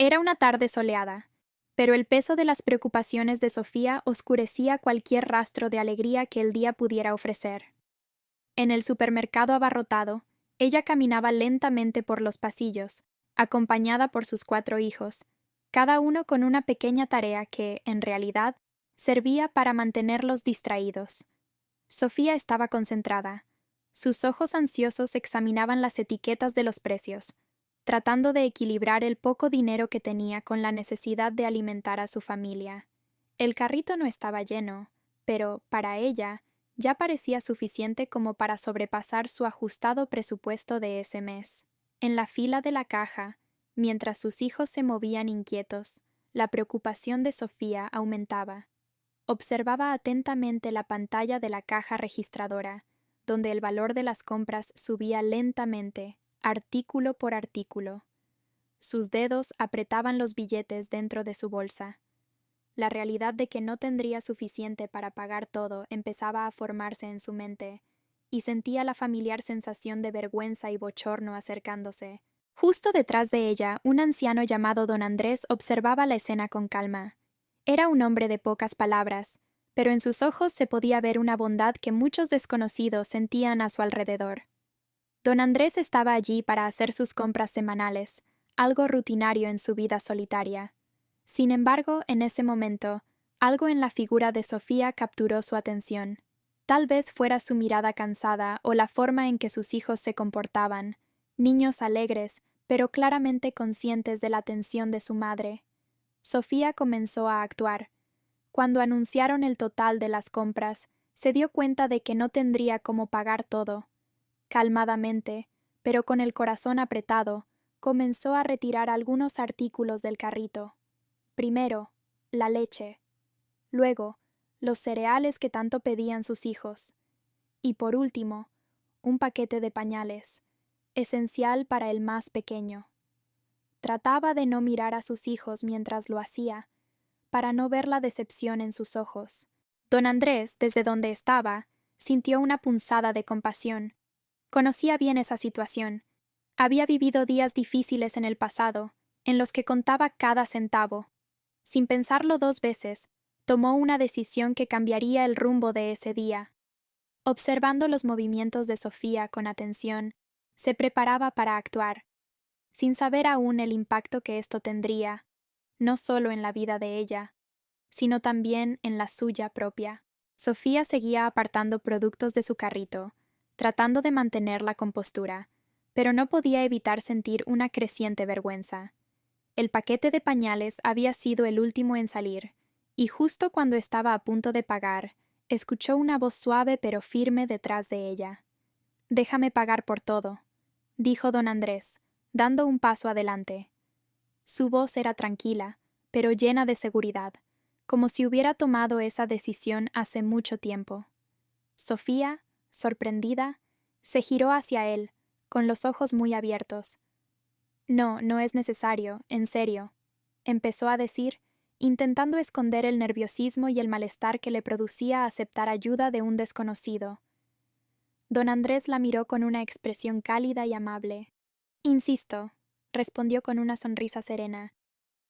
Era una tarde soleada, pero el peso de las preocupaciones de Sofía oscurecía cualquier rastro de alegría que el día pudiera ofrecer. En el supermercado abarrotado, ella caminaba lentamente por los pasillos, acompañada por sus 4 hijos, cada uno con una pequeña tarea que, en realidad, servía para mantenerlos distraídos. Sofía estaba concentrada. Sus ojos ansiosos examinaban las etiquetas de los precios, tratando de equilibrar el poco dinero que tenía con la necesidad de alimentar a su familia. El carrito no estaba lleno, pero, para ella, ya parecía suficiente como para sobrepasar su ajustado presupuesto de ese mes. En la fila de la caja, mientras sus hijos se movían inquietos, la preocupación de Sofía aumentaba. Observaba atentamente la pantalla de la caja registradora, donde el valor de las compras subía lentamente, artículo por artículo. Sus dedos apretaban los billetes dentro de su bolsa. La realidad de que no tendría suficiente para pagar todo empezaba a formarse en su mente, y sentía la familiar sensación de vergüenza y bochorno acercándose. Justo detrás de ella, un anciano llamado don Andrés observaba la escena con calma. Era un hombre de pocas palabras, pero en sus ojos se podía ver una bondad que muchos desconocidos sentían a su alrededor. Don Andrés estaba allí para hacer sus compras semanales, algo rutinario en su vida solitaria. Sin embargo, en ese momento, algo en la figura de Sofía capturó su atención. Tal vez fuera su mirada cansada o la forma en que sus hijos se comportaban, niños alegres, pero claramente conscientes de la atención de su madre. Sofía comenzó a actuar. Cuando anunciaron el total de las compras, se dio cuenta de que no tendría cómo pagar todo. Calmadamente, pero con el corazón apretado, comenzó a retirar algunos artículos del carrito. Primero, la leche. Luego, los cereales que tanto pedían sus hijos. Y por último, un paquete de pañales, esencial para el más pequeño. Trataba de no mirar a sus hijos mientras lo hacía, para no ver la decepción en sus ojos. Don Andrés, desde donde estaba, sintió una punzada de compasión. Conocía bien esa situación. Había vivido días difíciles en el pasado, en los que contaba cada centavo. Sin pensarlo 2 veces, tomó una decisión que cambiaría el rumbo de ese día. Observando los movimientos de Sofía con atención, se preparaba para actuar, sin saber aún el impacto que esto tendría, no solo en la vida de ella, sino también en la suya propia. Sofía seguía apartando productos de su carrito, tratando de mantener la compostura, pero no podía evitar sentir una creciente vergüenza. El paquete de pañales había sido el último en salir, y justo cuando estaba a punto de pagar, escuchó una voz suave pero firme detrás de ella. «Déjame pagar por todo», dijo don Andrés, dando un paso adelante. Su voz era tranquila, pero llena de seguridad, como si hubiera tomado esa decisión hace mucho tiempo. Sofía, sorprendida, se giró hacia él, con los ojos muy abiertos. «No, no es necesario, en serio», empezó a decir, intentando esconder el nerviosismo y el malestar que le producía aceptar ayuda de un desconocido. Don Andrés la miró con una expresión cálida y amable. «Insisto», respondió con una sonrisa serena.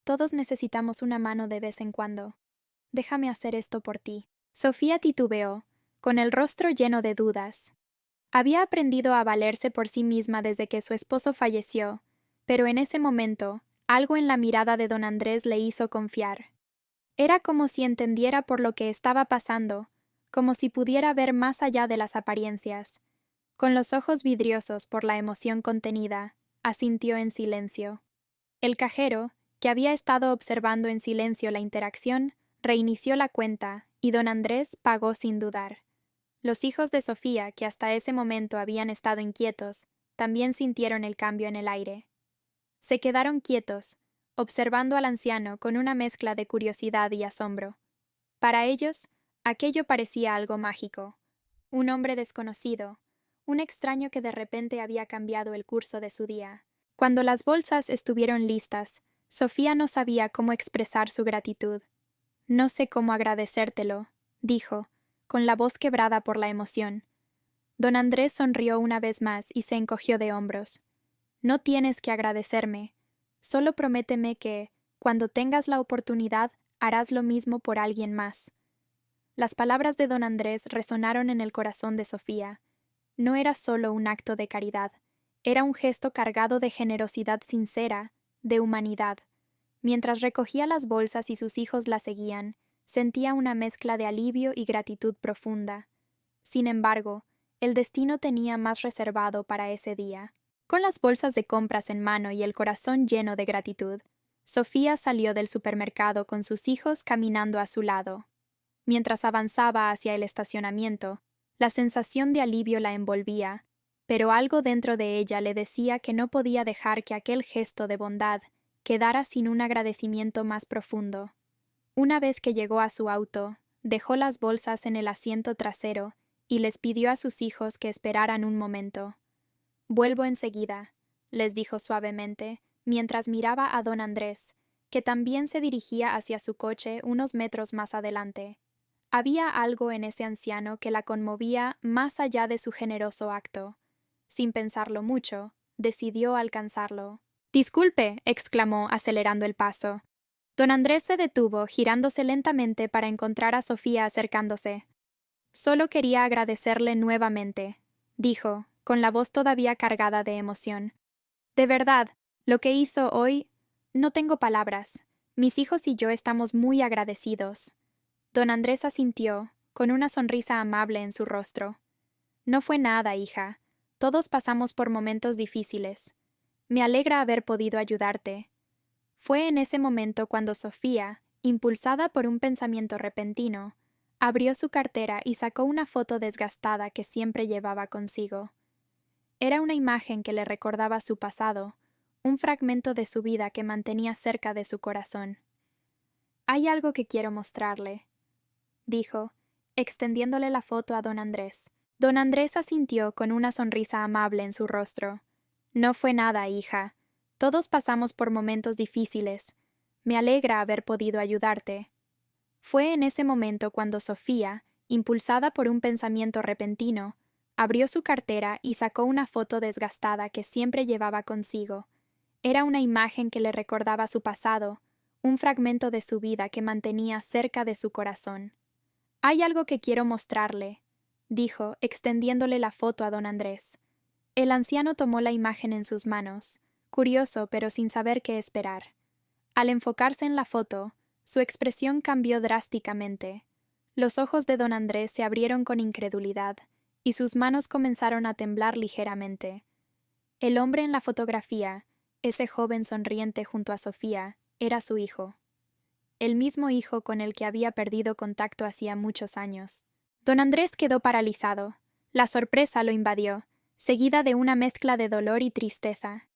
«Todos necesitamos una mano de vez en cuando. Déjame hacer esto por ti». Sofía titubeó, con el rostro lleno de dudas. Había aprendido a valerse por sí misma desde que su esposo falleció, pero en ese momento, algo en la mirada de don Andrés le hizo confiar. Era como si entendiera por lo que estaba pasando, como si pudiera ver más allá de las apariencias. Con los ojos vidriosos por la emoción contenida, asintió en silencio. El cajero, que había estado observando en silencio la interacción, reinició la cuenta, y don Andrés pagó sin dudar. Los hijos de Sofía, que hasta ese momento habían estado inquietos, también sintieron el cambio en el aire. Se quedaron quietos, observando al anciano con una mezcla de curiosidad y asombro. Para ellos, aquello parecía algo mágico. Un hombre desconocido, un extraño que de repente había cambiado el curso de su día. Cuando las bolsas estuvieron listas, Sofía no sabía cómo expresar su gratitud. «No sé cómo agradecértelo», dijo, con la voz quebrada por la emoción. Don Andrés sonrió una vez más y se encogió de hombros. «No tienes que agradecerme. Solo prométeme que, cuando tengas la oportunidad, harás lo mismo por alguien más. Las palabras de don Andrés resonaron en el corazón de Sofía. No era solo un acto de caridad, era un gesto cargado de generosidad sincera, de humanidad. Mientras recogía las bolsas y sus hijos la seguían, sentía una mezcla de alivio y gratitud profunda. Sin embargo, el destino tenía más reservado para ese día. Con las bolsas de compras en mano y el corazón lleno de gratitud, Sofía salió del supermercado con sus hijos caminando a su lado. Mientras avanzaba hacia el estacionamiento, la sensación de alivio la envolvía, pero algo dentro de ella le decía que no podía dejar que aquel gesto de bondad quedara sin un agradecimiento más profundo. Una vez que llegó a su auto, dejó las bolsas en el asiento trasero y les pidió a sus hijos que esperaran un momento. «Vuelvo enseguida», les dijo suavemente, mientras miraba a don Andrés, que también se dirigía hacia su coche unos metros más adelante. Había algo en ese anciano que la conmovía más allá de su generoso acto. Sin pensarlo mucho, decidió alcanzarlo. «Disculpe», exclamó, acelerando el paso. Don Andrés se detuvo, girándose lentamente para encontrar a Sofía acercándose. «Solo quería agradecerle nuevamente», dijo, con la voz todavía cargada de emoción. «De verdad, lo que hizo hoy... No tengo palabras. Mis hijos y yo estamos muy agradecidos». Don Andrés asintió, con una sonrisa amable en su rostro. «No fue nada, hija. Todos pasamos por momentos difíciles. Me alegra haber podido ayudarte». Fue en ese momento cuando Sofía, impulsada por un pensamiento repentino, abrió su cartera y sacó una foto desgastada que siempre llevaba consigo. Era una imagen que le recordaba su pasado, un fragmento de su vida que mantenía cerca de su corazón. «Hay algo que quiero mostrarle», dijo, extendiéndole la foto a don Andrés. Don Andrés asintió con una sonrisa amable en su rostro. «No fue nada, hija. Todos pasamos por momentos difíciles. Me alegra haber podido ayudarte». Fue en ese momento cuando Sofía, impulsada por un pensamiento repentino, abrió su cartera y sacó una foto desgastada que siempre llevaba consigo. Era una imagen que le recordaba su pasado, un fragmento de su vida que mantenía cerca de su corazón. «Hay algo que quiero mostrarle», dijo, extendiéndole la foto a don Andrés. El anciano tomó la imagen en sus manos, curioso pero sin saber qué esperar. Al enfocarse en la foto, su expresión cambió drásticamente. Los ojos de don Andrés se abrieron con incredulidad, y sus manos comenzaron a temblar ligeramente. El hombre en la fotografía, ese joven sonriente junto a Sofía, era su hijo. El mismo hijo con el que había perdido contacto hacía muchos años. Don Andrés quedó paralizado. La sorpresa lo invadió, seguida de una mezcla de dolor y tristeza.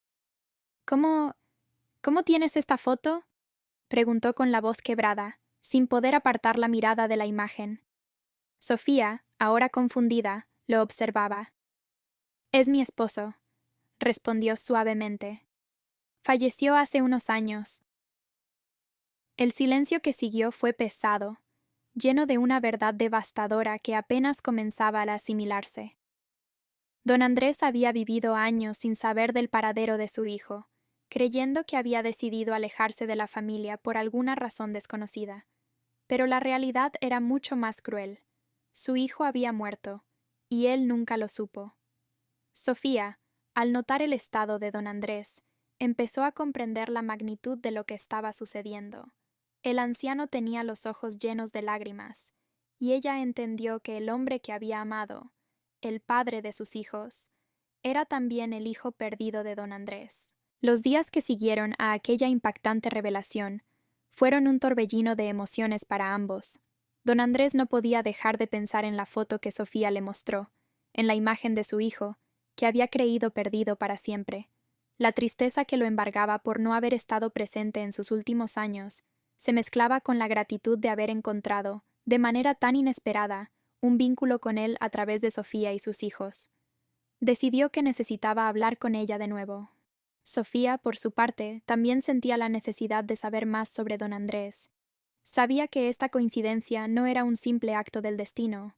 «¿Cómo tienes esta foto?», preguntó con la voz quebrada, sin poder apartar la mirada de la imagen. Sofía, ahora confundida, lo observaba. «Es mi esposo», respondió suavemente. «Falleció hace unos años». El silencio que siguió fue pesado, lleno de una verdad devastadora que apenas comenzaba a asimilarse. Don Andrés había vivido años sin saber del paradero de su hijo, creyendo que había decidido alejarse de la familia por alguna razón desconocida. Pero la realidad era mucho más cruel. Su hijo había muerto, y él nunca lo supo. Sofía, al notar el estado de don Andrés, empezó a comprender la magnitud de lo que estaba sucediendo. El anciano tenía los ojos llenos de lágrimas, y ella entendió que el hombre que había amado, el padre de sus hijos, era también el hijo perdido de don Andrés. Los días que siguieron a aquella impactante revelación fueron un torbellino de emociones para ambos. Don Andrés no podía dejar de pensar en la foto que Sofía le mostró, en la imagen de su hijo, que había creído perdido para siempre. La tristeza que lo embargaba por no haber estado presente en sus últimos años se mezclaba con la gratitud de haber encontrado, de manera tan inesperada, un vínculo con él a través de Sofía y sus hijos. Decidió que necesitaba hablar con ella de nuevo. Sofía, por su parte, también sentía la necesidad de saber más sobre don Andrés. Sabía que esta coincidencia no era un simple acto del destino.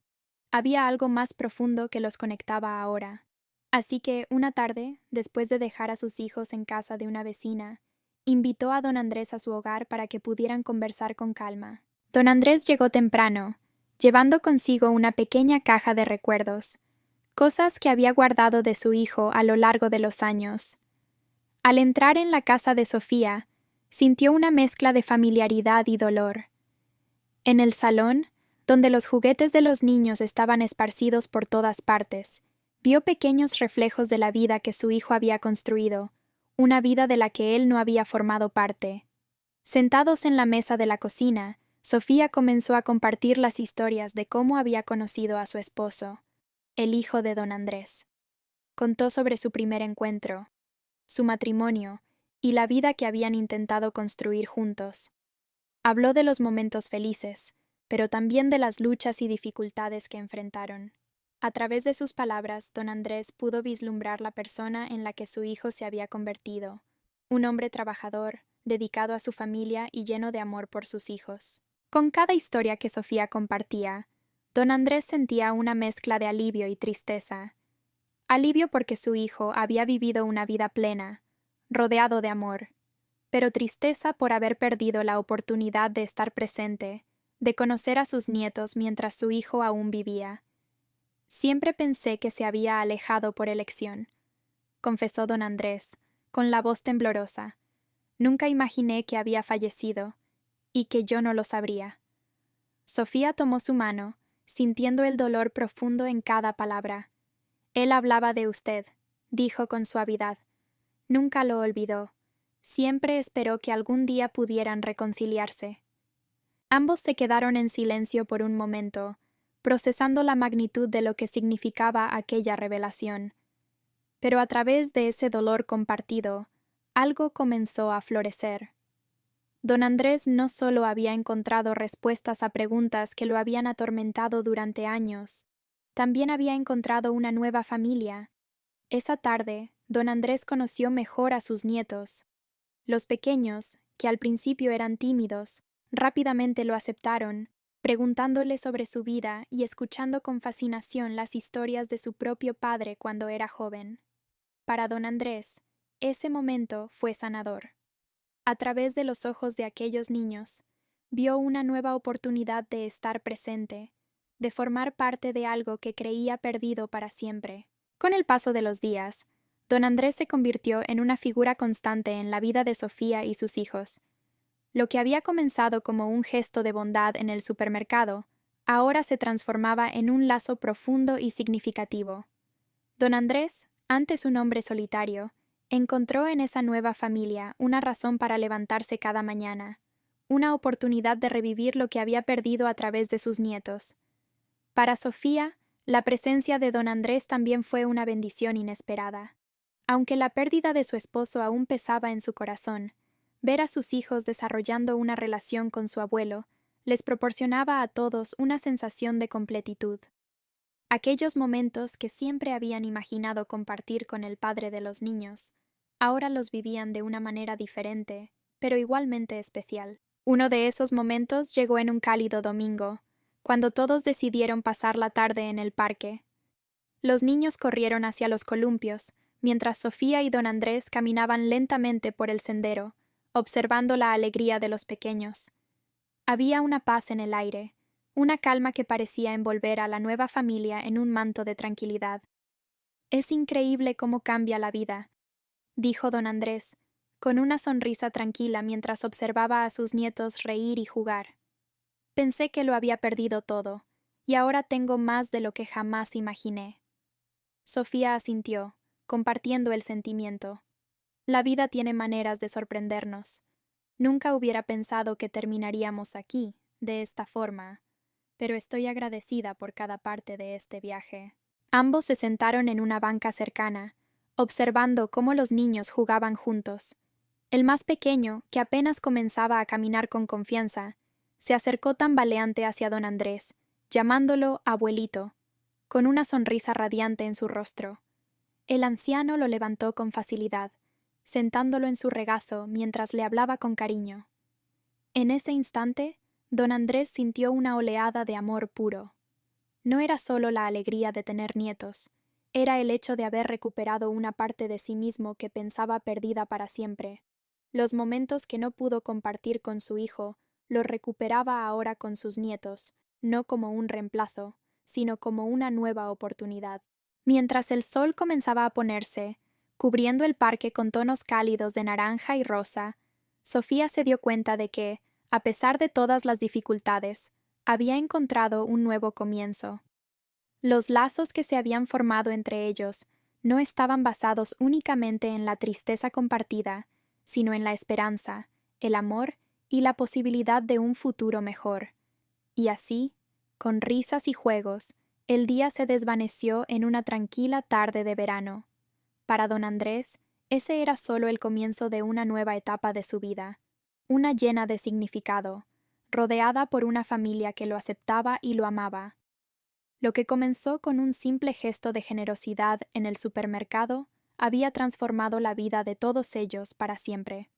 Había algo más profundo que los conectaba ahora. Así que, una tarde, después de dejar a sus hijos en casa de una vecina, Invitó a don Andrés a su hogar para que pudieran conversar con calma. Don Andrés llegó temprano, llevando consigo una pequeña caja de recuerdos, cosas que había guardado de su hijo a lo largo de los años. Al entrar en la casa de Sofía, sintió una mezcla de familiaridad y dolor. En el salón, donde los juguetes de los niños estaban esparcidos por todas partes, vio pequeños reflejos de la vida que su hijo había construido, una vida de la que él no había formado parte. Sentados en la mesa de la cocina, Sofía comenzó a compartir las historias de cómo había conocido a su esposo, el hijo de don Andrés. Contó sobre su primer encuentro, su matrimonio y la vida que habían intentado construir juntos. Habló de los momentos felices, pero también de las luchas y dificultades que enfrentaron. A través de sus palabras, don Andrés pudo vislumbrar la persona en la que su hijo se había convertido, un hombre trabajador, dedicado a su familia y lleno de amor por sus hijos. Con cada historia que Sofía compartía, don Andrés sentía una mezcla de alivio y tristeza. Alivio porque su hijo había vivido una vida plena, rodeado de amor, pero tristeza por haber perdido la oportunidad de estar presente, de conocer a sus nietos mientras su hijo aún vivía. Siempre pensé que se había alejado por elección, confesó don Andrés, con la voz temblorosa. Nunca imaginé que había fallecido, y que yo no lo sabría. Sofía tomó su mano, sintiendo el dolor profundo en cada palabra. Él hablaba de usted, dijo con suavidad. Nunca lo olvidó. Siempre esperó que algún día pudieran reconciliarse. Ambos se quedaron en silencio por un momento, procesando la magnitud de lo que significaba aquella revelación. Pero a través de ese dolor compartido, algo comenzó a florecer. Don Andrés no solo había encontrado respuestas a preguntas que lo habían atormentado durante años, también había encontrado una nueva familia. Esa tarde, don Andrés conoció mejor a sus nietos. Los pequeños, que al principio eran tímidos, rápidamente lo aceptaron, preguntándole sobre su vida y escuchando con fascinación las historias de su propio padre cuando era joven. Para don Andrés, ese momento fue sanador. A través de los ojos de aquellos niños, vio una nueva oportunidad de estar presente, de formar parte de algo que creía perdido para siempre. Con el paso de los días, don Andrés se convirtió en una figura constante en la vida de Sofía y sus hijos. Lo que había comenzado como un gesto de bondad en el supermercado, ahora se transformaba en un lazo profundo y significativo. Don Andrés, antes un hombre solitario, encontró en esa nueva familia una razón para levantarse cada mañana, una oportunidad de revivir lo que había perdido a través de sus nietos. Para Sofía, la presencia de don Andrés también fue una bendición inesperada. Aunque la pérdida de su esposo aún pesaba en su corazón, ver a sus hijos desarrollando una relación con su abuelo les proporcionaba a todos una sensación de completitud. Aquellos momentos que siempre habían imaginado compartir con el padre de los niños, ahora los vivían de una manera diferente, pero igualmente especial. Uno de esos momentos llegó en un cálido domingo, cuando todos decidieron pasar la tarde en el parque. Los niños corrieron hacia los columpios, mientras Sofía y don Andrés caminaban lentamente por el sendero, observando la alegría de los pequeños. Había una paz en el aire, una calma que parecía envolver a la nueva familia en un manto de tranquilidad. Es increíble cómo cambia la vida, dijo don Andrés, con una sonrisa tranquila mientras observaba a sus nietos reír y jugar. Pensé que lo había perdido todo, y ahora tengo más de lo que jamás imaginé. Sofía asintió, compartiendo el sentimiento. La vida tiene maneras de sorprendernos. Nunca hubiera pensado que terminaríamos aquí, de esta forma, pero estoy agradecida por cada parte de este viaje. Ambos se sentaron en una banca cercana, observando cómo los niños jugaban juntos. El más pequeño, que apenas comenzaba a caminar con confianza, se acercó tambaleante hacia don Andrés, llamándolo abuelito, con una sonrisa radiante en su rostro. El anciano lo levantó con facilidad, sentándolo en su regazo mientras le hablaba con cariño. En ese instante, don Andrés sintió una oleada de amor puro. No era solo la alegría de tener nietos, era el hecho de haber recuperado una parte de sí mismo que pensaba perdida para siempre. Los momentos que no pudo compartir con su hijo, los recuperaba ahora con sus nietos, no como un reemplazo, sino como una nueva oportunidad. Mientras el sol comenzaba a ponerse, cubriendo el parque con tonos cálidos de naranja y rosa, Sofía se dio cuenta de que, a pesar de todas las dificultades, había encontrado un nuevo comienzo. Los lazos que se habían formado entre ellos no estaban basados únicamente en la tristeza compartida, sino en la esperanza, el amor y la posibilidad de un futuro mejor. Y así, con risas y juegos, el día se desvaneció en una tranquila tarde de verano. Para don Andrés, ese era solo el comienzo de una nueva etapa de su vida, una llena de significado, rodeada por una familia que lo aceptaba y lo amaba. Lo que comenzó con un simple gesto de generosidad en el supermercado había transformado la vida de todos ellos para siempre.